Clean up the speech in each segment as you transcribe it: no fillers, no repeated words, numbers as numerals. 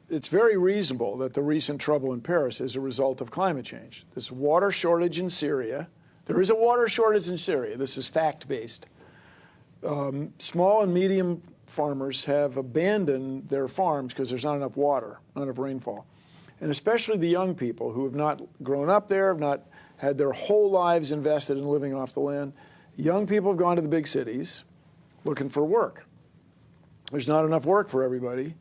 it's very reasonable that the recent trouble in Paris is a result of climate change. This water shortage in Syria, there is a water shortage in Syria. This is fact-based. Small and medium farmers have abandoned their farms because there's not enough water, not enough rainfall. And especially the young people who have not grown up there, have not had their whole lives invested in living off the land. Young people have gone to the big cities looking for work. There's not enough work for everybody.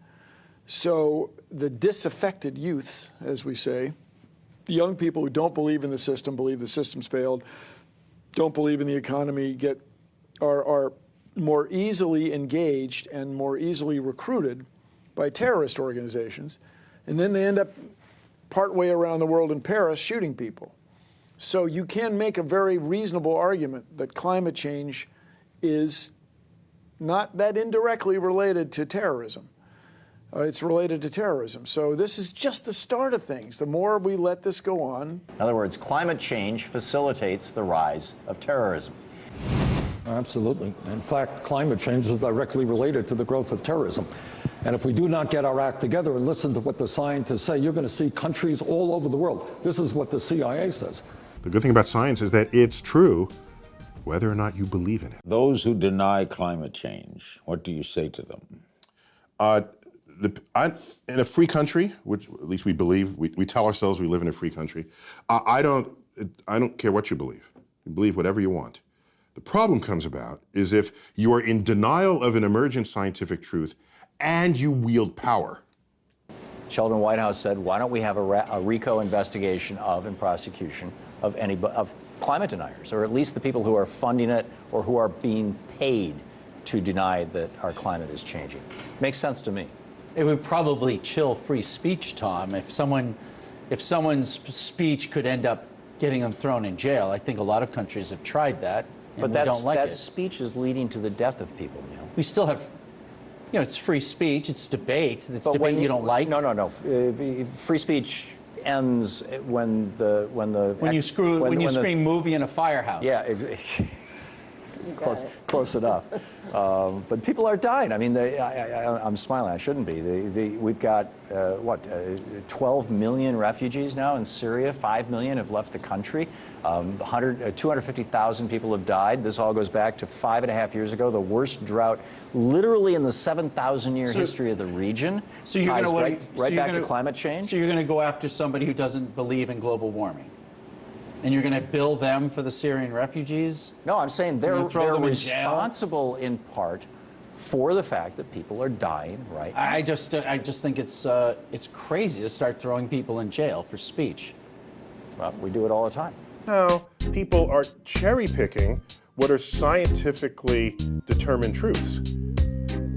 So the disaffected youths, as we say, the young people who don't believe in the system, believe the system's failed, don't believe in the economy, are more easily engaged and more easily recruited by terrorist organizations. And then they end up partway around the world in Paris shooting people. So you can make a very reasonable argument that climate change is not that indirectly related to terrorism. It's related to terrorism. So this is just the start of things. The more we let this go on. In other words, climate change facilitates the rise of terrorism. Absolutely. In fact, climate change is directly related to the growth of terrorism. And if we do not get our act together and listen to what the scientists say, you're going to see countries all over the world. This is what the CIA says. The good thing about science is that it's true, whether or not you believe in it. Those who deny climate change, what do you say to them? In a free country, which at least we believe, we tell ourselves we live in a free country, I don't care what you believe. You believe whatever you want. The problem comes about is if you are in denial of an emergent scientific truth and you wield power. Sheldon Whitehouse said, why don't we have a RICO investigation of and prosecution of climate deniers, or at least the people who are funding it or who are being paid to deny that our climate is changing. Makes sense to me. It would probably chill free speech, Tom, if someone's speech could end up getting them thrown in jail. I think a lot of countries have tried that, and but we don't like that it. speech is leading to the death of people, Neil. We still have, you know, it's free speech, it's debate, it's debate when you don't like. No. Free speech ends when you scream movie in a firehouse. Yeah, close enough. But people are dying. I mean, I'm smiling. I shouldn't be. We've got 12 million refugees now in Syria. 5 million have left the country. 250,000 people have died. This all goes back to 5.5 years ago, the worst drought literally in the 7,000-year history of the region. So you're going to right back to climate change. So you're going to go after somebody who doesn't believe in global warming, and you're going to bill them for the Syrian refugees? No, I'm saying they're responsible in in part for the fact that people are dying right now. I just think it's crazy to start throwing people in jail for speech. Well, we do it all the time. Now, people are cherry-picking what are scientifically determined truths.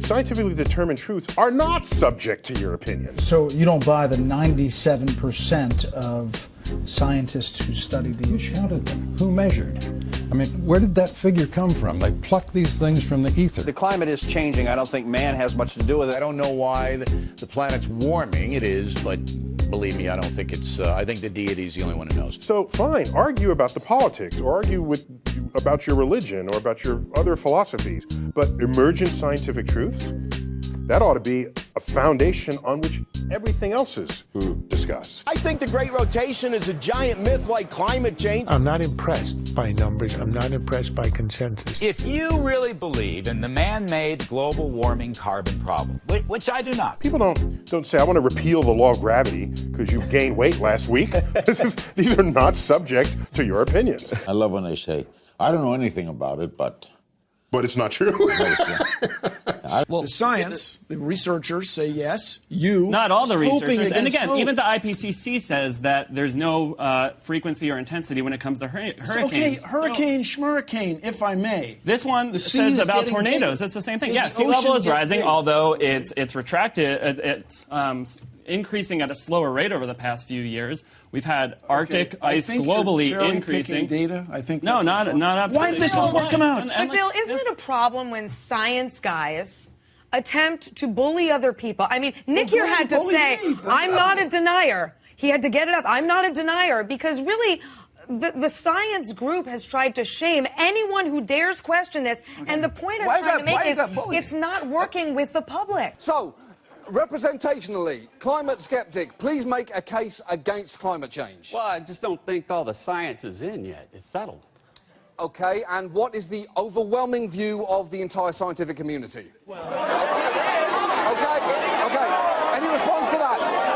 Scientifically determined truths are not subject to your opinion. So you don't buy the 97% of scientists who studied the issue? Who counted them? Who measured? I mean, where did that figure come from? They plucked these things from the ether. The climate is changing. I don't think man has much to do with it. I don't know why the planet's warming. It is, but believe me, I don't think it's, I think the deity's the only one who knows. So fine, argue about the politics, or argue about your religion, or about your other philosophies, but emergent scientific truths, that ought to be a foundation on which everything else is discussed. I think the Great Rotation is a giant myth like climate change. I'm not impressed by numbers. I'm not impressed by consensus. If you really believe in the man-made global warming carbon problem, which I do not. People don't say, I want to repeal the law of gravity because you gained weight last week. These are not subject to your opinions. I love when they say, I don't know anything about it, but it's not true. Well, the science, the researchers say yes. Not all the researchers. And again, even the IPCC says that there's no frequency or intensity when it comes to hurricanes. Okay, hurricane, schmurricane, if I may. This one says about tornadoes. It's the same thing. Yeah, sea level is rising, although it's retracted. It's increasing at a slower rate over the past few years. We've had Arctic ice globally increasing. Data? I think no, not absolutely. Why did this one come out? But Bill, isn't it a problem when science guys attempt to bully other people? I mean, Nick here had to say, I'm not a denier. He had to get it up. I'm not a denier, because really, the science group has tried to shame anyone who dares question this. Okay. And the point I'm trying to make is it's not working with the public. So, Representationally, climate skeptic, please make a case against climate change. Well, I just don't think all the science is in yet. It's settled. Okay, and what is the overwhelming view of the entire scientific community? Okay. Any response to that?